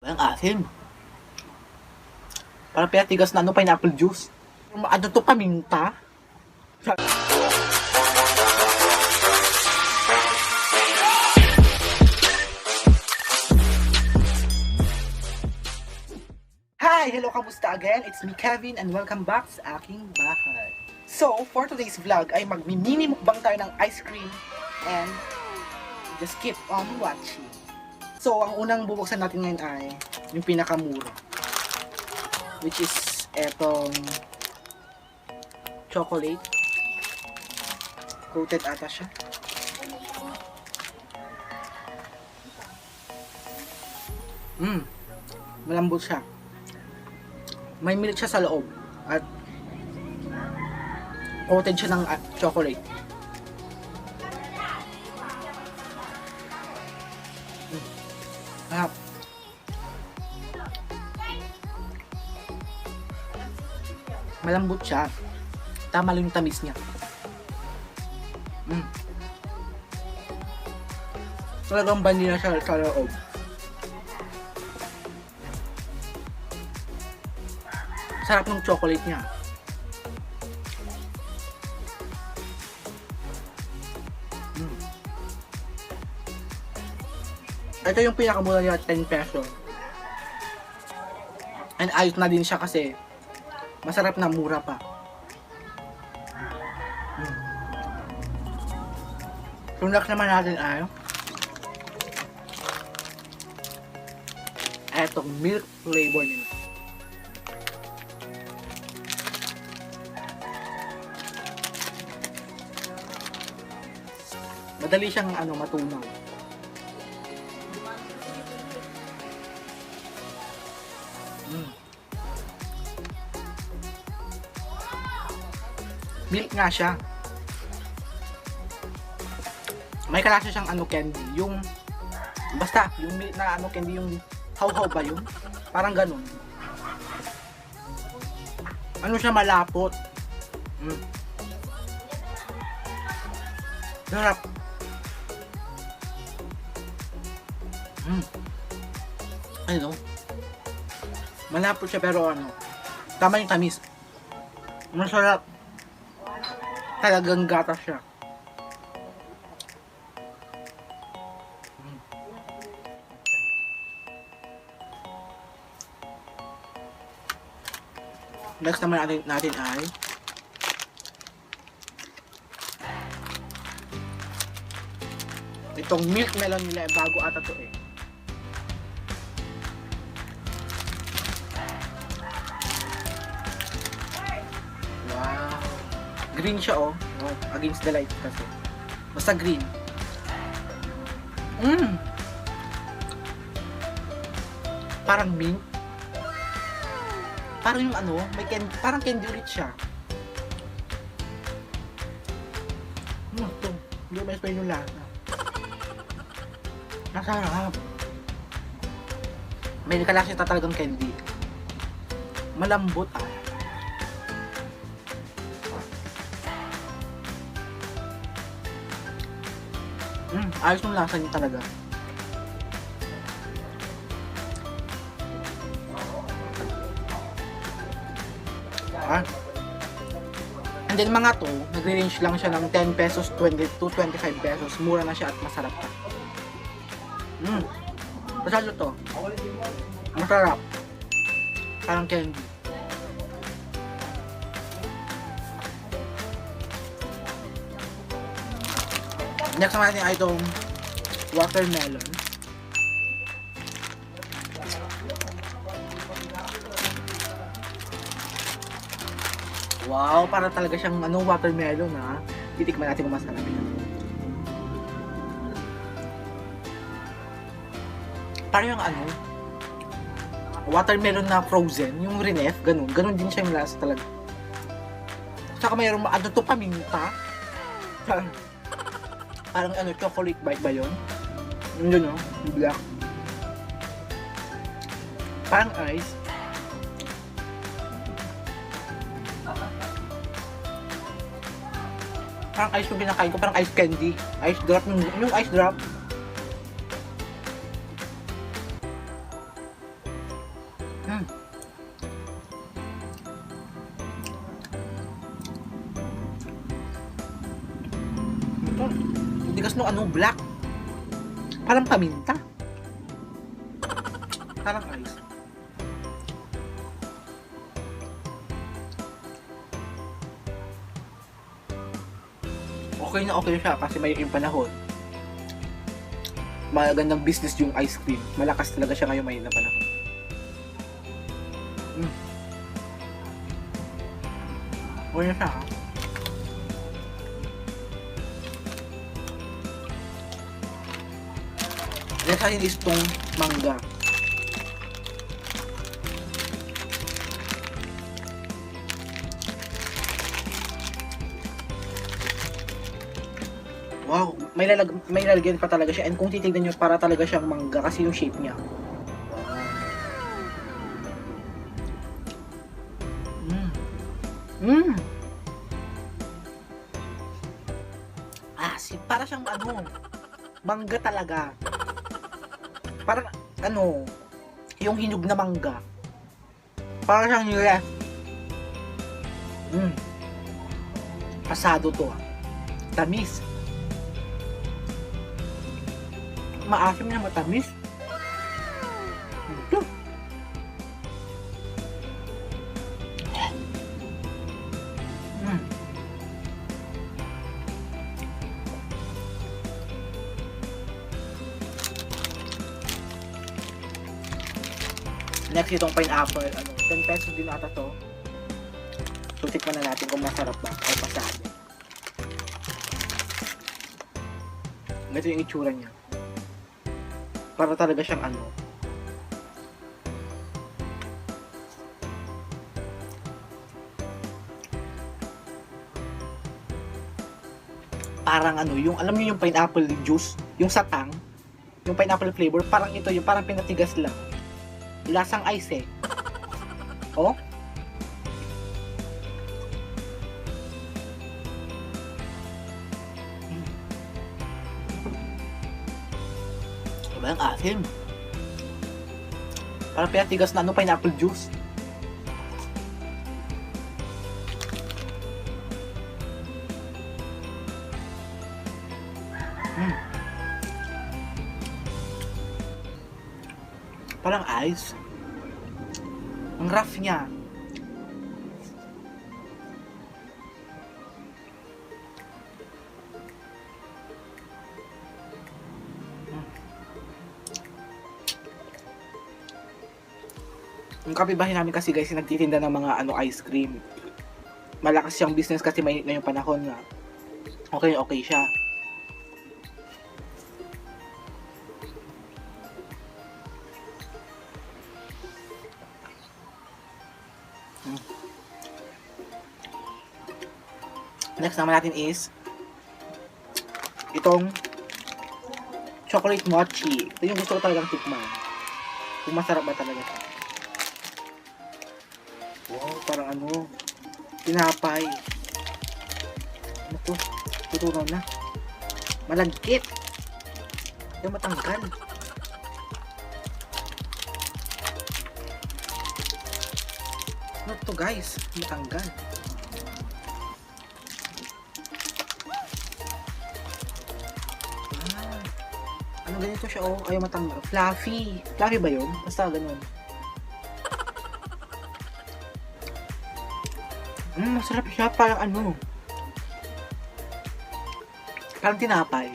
Ang asim. Parang pinatigas na pineapple juice. Ano to, paminta? Hi! Hello, kamusta again? It's me, Kevin, and welcome back sa aking bahay. So, for today's vlog ay magmi-mini mukbang tayo ng ice cream and just keep on watching. So, ang unang bubuksan natin ngayon ay yung pinakamura, which is etong chocolate. Coated ata siya. Malambot siya. May milk siya sa loob at coated siya ng chocolate. Sarap. Malambot siya. Tama lang yung tamis niya. Talagang vanilla siya sa loob. Sarap ng chocolate niya. Ito yung pinakamura niya, 10 peso. And ayos na din siya kasi masarap na, mura pa. So next naman natin ay etong milk flavor nila. Madali siyang matunaw. Milk nga siya. May kalasa siyang candy, yung basta yung milk na candy, yung how ba yun? Parang ganun. Siya, malapot. Sarap. Malapot siya pero tama yung tamis. Masarap. Talagang gatas siya. Next naman natin ay itong milk melon nila, bago ata to eh. Wow. Green siya oh. Against the light kasi. Basta green. Parang mint. Parang yung may parang candy ulit siya. Ito. Hindi may explain yung lasa. Masarap. May kalasa siya talagang candy. Malambot ayos yung lasa niya talaga. And then mga to, nagre-range lang siya ng 10 pesos, 20 to 25 pesos. Mura na siya at masarap pa. Masarap to. Masarap. Parang candy. Next naman natin ay itong watermelon. Wow, para talaga siyang watermelon ha. Titikman natin kung masarap ito. Parang yung watermelon na frozen, yung renef, ganun din siya yung lasa talaga. Saka mayroong to, paminta. Parang chocolate bite ba yun? Yun black. Parang ice. Parang ice yung pinakain ko, parang ice candy. Ice drop, yung ice drop. Ito, tigas nung ano, black. Parang paminta. Parang ice. Okay na okay siya kasi may yung panahon. Magandang business yung ice cream. Malakas talaga siya ngayon may na panahon. Okay na siya, ha? Next akin is itong mangga. Wow, may lalagyan pa talaga siya. And kung titignan nyo, para talaga siyang mangga kasi yung shape niya. Para siyang ano, mangga talaga. Parang ano, yung hinog na mangga. Para siyang nila. Pasado to, tamis. Maasim na matamis. Ito. Next itong pineapple, 10 pesos din ata to. So tikman na natin kung masarap ba o pasado. Ganito yung itsura niya. Para talaga siyang ano. Parang ano, yung alam niyo yung pineapple juice, yung satang, yung pineapple flavor, parang ito, yung parang pinatigas lang. Lasang ice eh. Oh? Diba yung asim? Parang pinatigas na ano, pineapple juice. Parang ice. Ang rough niya. Yung kapitbahay namin kasi guys, nagtitinda ng mga ice cream. Malakas siyang business kasi may ngayong panahon na okay siya. Next naman natin is itong chocolate mochi. Ito yung gusto ko talagang tikman. Kung masarap ba talaga ito. Wow, parang ano, tinapay. Ano to? Tutunaw na. Malagkit. Yung matanggal. Ano to guys? Matanggal. Ano ganito siya, oh, ayaw matanggal. Fluffy. Fluffy ba yun? Basta ganun. Masarap siya. Parang ano. Parang tinapay.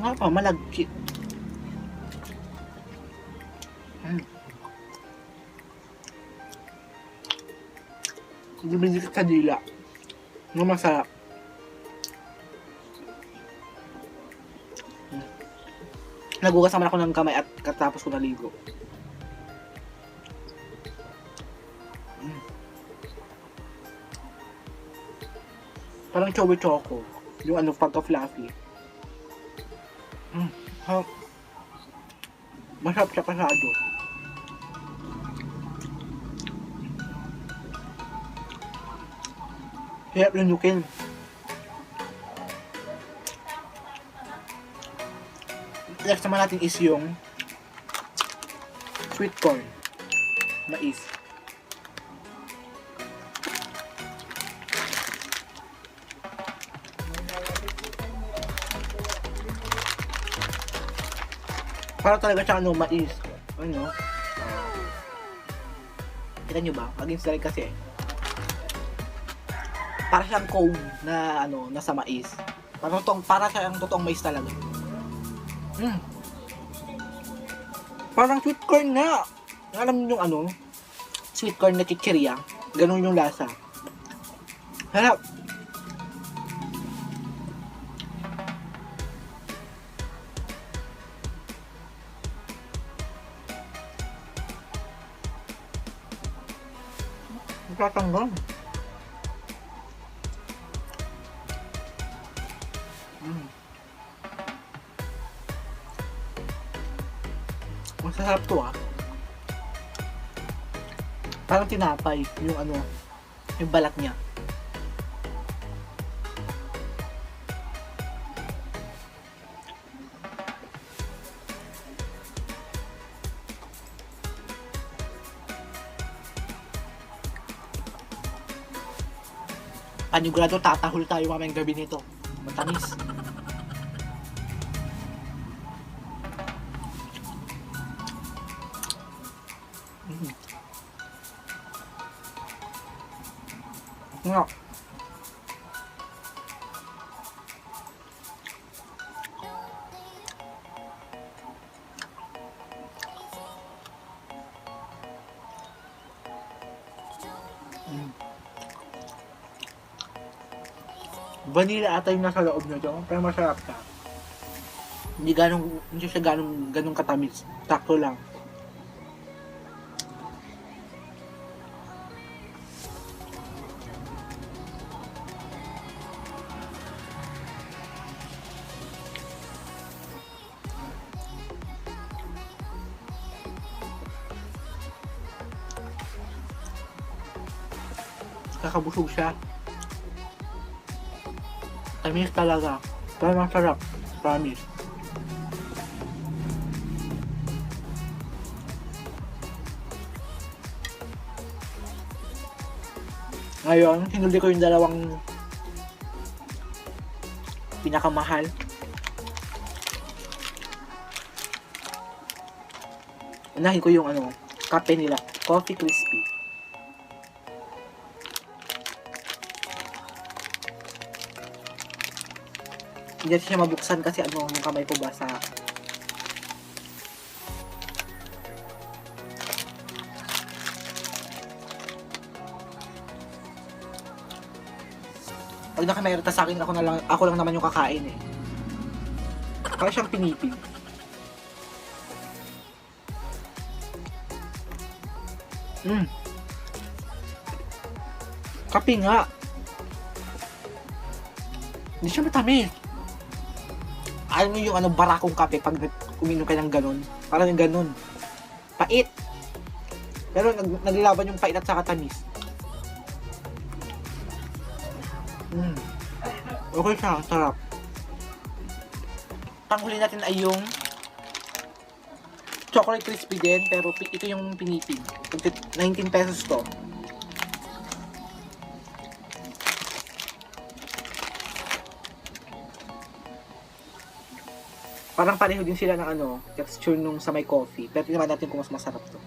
Nga pa, malagkit. Dumilikit sa dila. Masarap. Nagugas naman ako ng kamay at katapos ko naligo. Parang chowi choco. Yung ano, pagka-fluffy. Masarap siya pasado. Hirap lunukin. next naman natin is yung sweet corn. Mais. Para talaga siya mais. Ano? Kita nyo ba? Mag-install kasi. Para siyang cone na nasa mais. Para siyang totoong mais talaga. Parang sweet corn nga. Alam niyo yung sweet corn na chichirya. Ganun yung lasa. Harap. Tatanggal. Masarap to Parang tinapay yung yung balat niya. Panigurado tatahol tayo mamayang gabi nito. Matamis. Nga. Vanilla ata yung nasa loob nito, pero masarap ka. Hindi siya ganong katamis. Takto lang. Kakabusog siya. Tamis talaga. Pero masarap. Promise. Ngayon, hinuli ko yung dalawang pinakamahal. Unahin ko yung kape nila. Coffee Crispy. Hindi siya mabuksan kasi yung kamay ko basa. Pag nakamerita sa akin, ako lang naman yung kakain eh. Kaya siyang pinipig. Kape nga. Hindi siya matamis. Alam mo yung barakong kape pag uminom ka ng ganun. Parang yung ganun. Pait. Pero naglalaban yung pait at saka tamis. Okay siya, sarap. Panghuli natin ay yung chocolate crispy din, pero ito yung pinipig. 19 pesos to. Parang pareho din sila ng texture nung sa may coffee. Pero tingnan natin kung mas masarap to.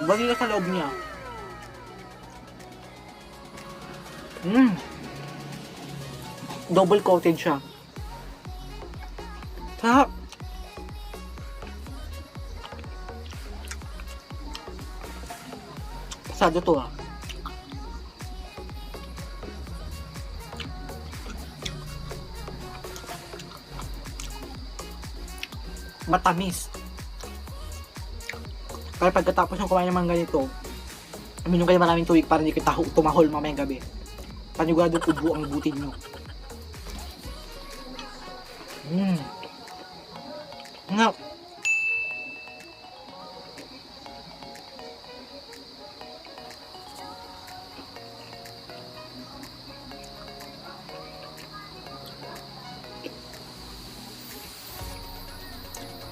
Vanilla sa loob niya. Double coated siya. Sarap. Pasado to matamis. Kaya pagkatapos ng kumain ng mga ganito, uminom kayo maraming tubig para hindi kita tumahol mamayang gabi. Paniguradong ubo ang butin nyo. Nga.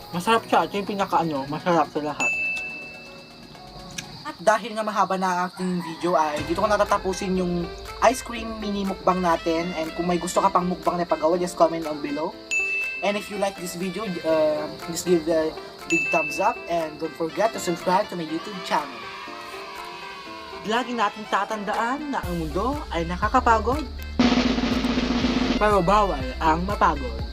Masarap siya. Ito yung masarap sa lahat. At dahil nga mahaba na ang ating video ay dito ko natatapusin yung ice cream mini mukbang natin. And kung may gusto ka pang mukbang na pagawa, just comment down below. And if you like this video, just give a big thumbs up. And don't forget to subscribe to my YouTube channel. Lagi natin tatandaan na ang mundo ay nakakapagod, pero bawal ang mapagod.